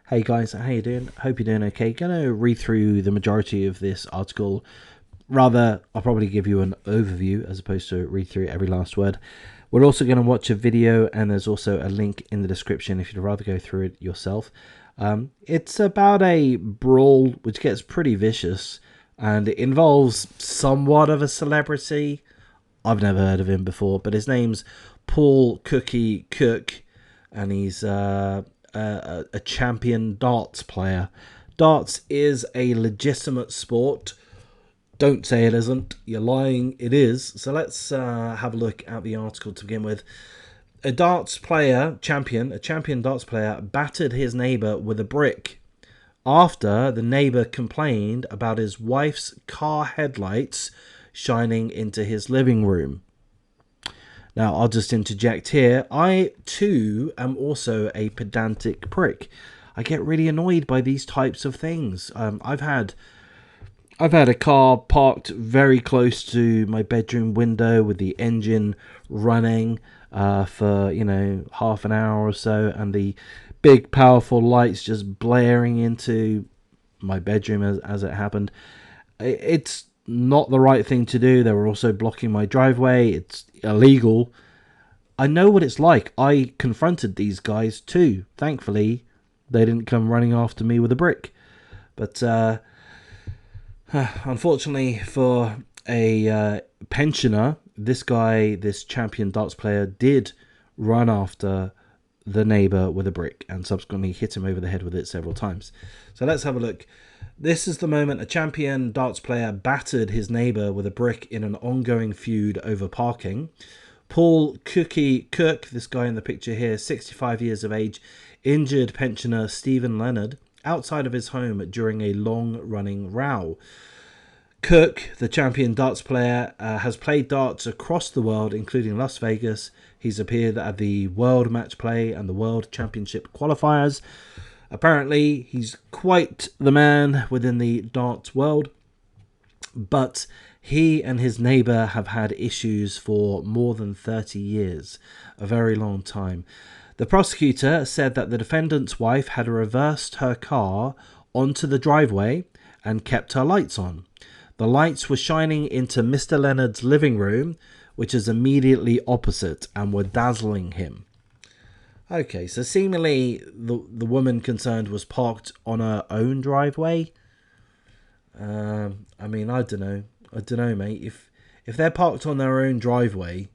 Hey guys, how you doing? Hope you're doing okay. Gonna read through the majority of this article. Rather, I'll probably give you an overview as opposed to read through every last word. We're also going to watch a video, and there's also a link in the description if you'd rather go through it yourself. It's about a brawl which gets pretty vicious, and it involves somewhat of a celebrity. I've never heard of him before, but his name's Paul Cookie Cook, and he's a champion darts player. Darts is a legitimate sport. Don't say it isn't. You're lying. It is. So let's have a look at the article to begin with. A champion darts player, battered his neighbour with a brick after the neighbour complained about his wife's car headlights shining into his living room. Now, I'll just interject here. I, too, am also a pedantic prick. I get really annoyed by these types of things. I've had a car parked very close to my bedroom window with the engine running for, half an hour or so, and the big, powerful lights just blaring into my bedroom as it happened. It's not the right thing to do. They were also blocking my driveway. It's illegal. I know what it's like. I confronted these guys too. Thankfully, they didn't come running after me with a brick. But unfortunately for a pensioner, this champion darts player, did run after the neighbour with a brick and subsequently hit him over the head with it several times. So let's have a look. This is the moment a champion darts player battered his neighbour with a brick in an ongoing feud over parking. Paul Cookie Cook, this guy in the picture here, 65 years of age, injured pensioner Stephen Leonard outside of his home during a long-running row. Cook, the champion darts player, has played darts across the world, including Las Vegas. He's appeared at the World Match Play and the World Championship qualifiers. Apparently, he's quite the man within the darts world, but he and his neighbour have had issues for more than 30 years, a very long time. The prosecutor said that the defendant's wife had reversed her car onto the driveway and kept her lights on. The lights were shining into Mr. Leonard's living room, which is immediately opposite, and were dazzling him. Okay, so seemingly the woman concerned was parked on her own driveway. I don't know, mate. If they're parked on their own driveway,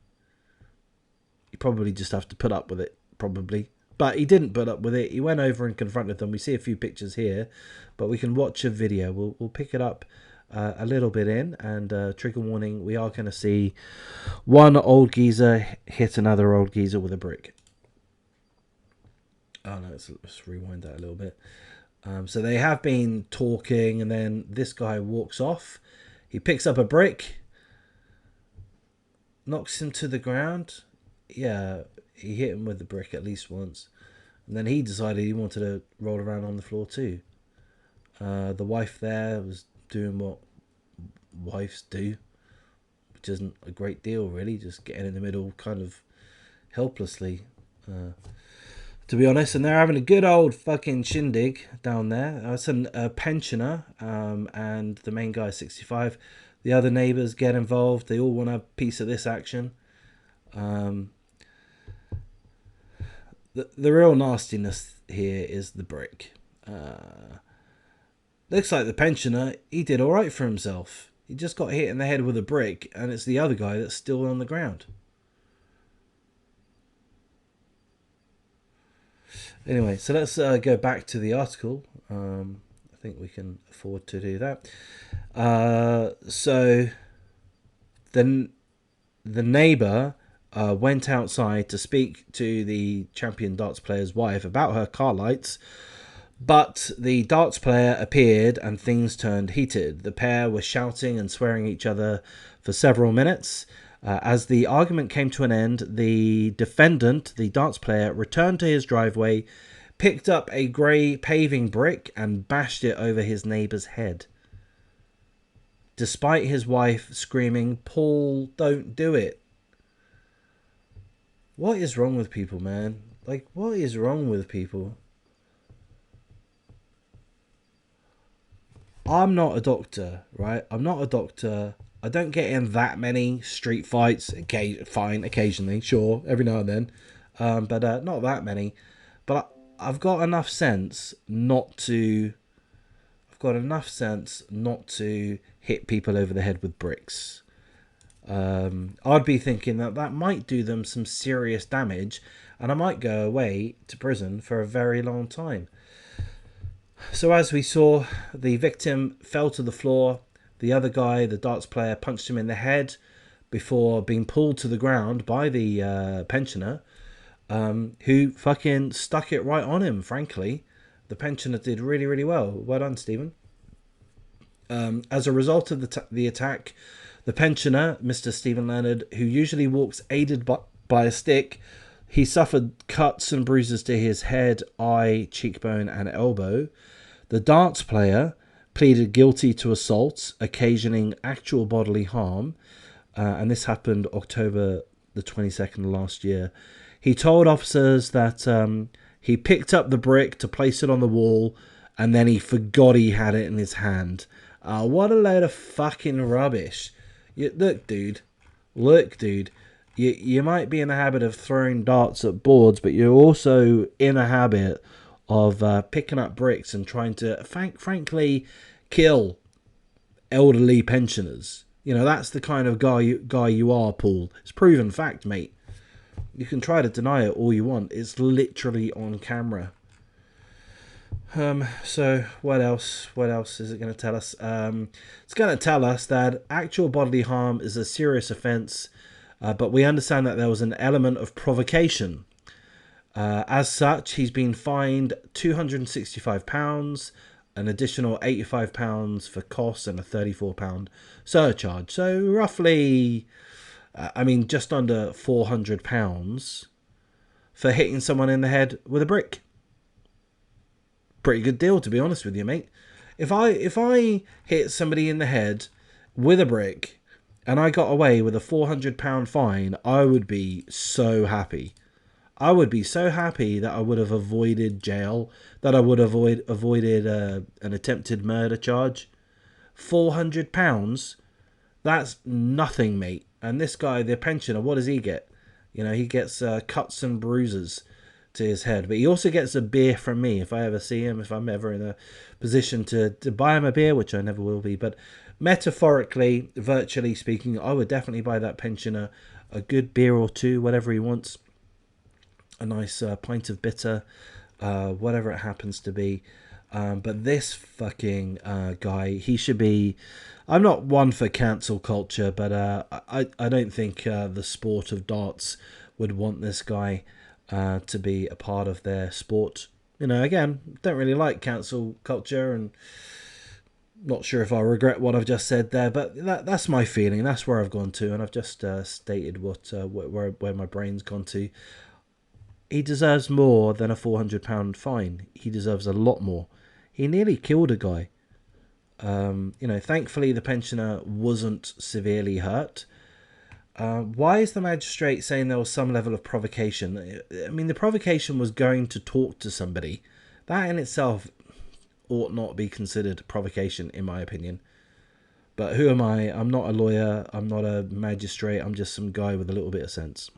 you probably just have to put up with it, probably. But he didn't put up with it. He went over and confronted them. We see a few pictures here, but we can watch a video. We'll pick it up a little bit in, and trigger warning, we are going to see one old geezer hit another old geezer with a brick. Oh no, let's rewind that a little bit. So they have been talking, and then this guy walks off. He picks up a brick, knocks him to the ground. Yeah, he hit him with the brick at least once. And then he decided he wanted to roll around on the floor too. The wife there was doing what wives do, which isn't a great deal really, just getting in the middle kind of helplessly, to be honest. And they're having a good old fucking shindig down there. It's a pensioner, and the main guy is 65. The other neighbours get involved. They all want a piece of this action. The real nastiness here is the brick. Looks like the pensioner, he did alright for himself. He just got hit in the head with a brick, and it's the other guy that's still on the ground. Anyway, so let's go back to the article. I think we can afford to do that. So the neighbour went outside to speak to the champion darts player's wife about her car lights, but the darts player appeared and things turned heated. The pair were shouting and swearing at each other for several minutes. As the argument came to an end, the defendant, the darts player, returned to his driveway, picked up a grey paving brick and bashed it over his neighbour's head. Despite his wife screaming, "Paul, don't do it." What is wrong with people, man? Like, what is wrong with people? I'm not a doctor, right? I'm not a doctor. I don't get in that many street fights. Fine, occasionally, sure, every now and then, but not that many. But I've got enough sense not to. I've got enough sense not to hit people over the head with bricks. I'd be thinking that that might do them some serious damage, and I might go away to prison for a very long time. So as we saw, the victim fell to the floor. The other guy, the darts player, punched him in the head before being pulled to the ground by the pensioner, who fucking stuck it right on him, frankly. The pensioner did really, really well. Well done, Stephen. As a result of the attack, the pensioner, Mr. Stephen Leonard, who usually walks aided by a stick, he suffered cuts and bruises to his head, eye, cheekbone, and elbow. The darts player pleaded guilty to assault, occasioning actual bodily harm, and this happened October the 22nd last year. He told officers that he picked up the brick to place it on the wall, and then he forgot he had it in his hand. What a load of fucking rubbish. Look, dude. You might be in the habit of throwing darts at boards, but you're also in a habit of picking up bricks and trying to, frankly, kill elderly pensioners. You know, that's the kind of guy you are, Paul. It's proven fact, mate. You can try to deny it all you want. It's literally on camera. So what else? What else is it going to tell us? It's going to tell us that actual bodily harm is a serious offence, but we understand that there was an element of provocation. As such, he's been fined £265, an additional £85 for costs, and a £34 surcharge. So roughly, just under £400 for hitting someone in the head with a brick. Pretty good deal, to be honest with you, mate. If I hit somebody in the head with a brick and I got away with a £400 fine, I would be so happy. I would be so happy that I would have avoided jail, that I would have avoided an attempted murder charge. £400, that's nothing, mate. And this guy, the pensioner, what does he get? You know, he gets cuts and bruises to his head, but he also gets a beer from me if I ever see him, if I'm ever in a position to buy him a beer, which I never will be. But metaphorically, virtually speaking, I would definitely buy that pensioner a good beer or two, whatever he wants, a nice pint of bitter, whatever it happens to be. But this fucking guy, he should be... I'm not one for cancel culture, but I don't think the sport of darts would want this guy to be a part of their sport. You know, again, don't really like cancel culture, and not sure if I regret what I've just said there, but that's my feeling. That's where I've gone to, and I've just stated where my brain's gone to. He deserves more than a £400 fine. He deserves a lot more. He nearly killed a guy. Thankfully the pensioner wasn't severely hurt. Why is the magistrate saying there was some level of provocation? I mean, the provocation was going to talk to somebody. That in itself ought not be considered provocation, in my opinion. But who am I? I'm not a lawyer. I'm not a magistrate. I'm just some guy with a little bit of sense.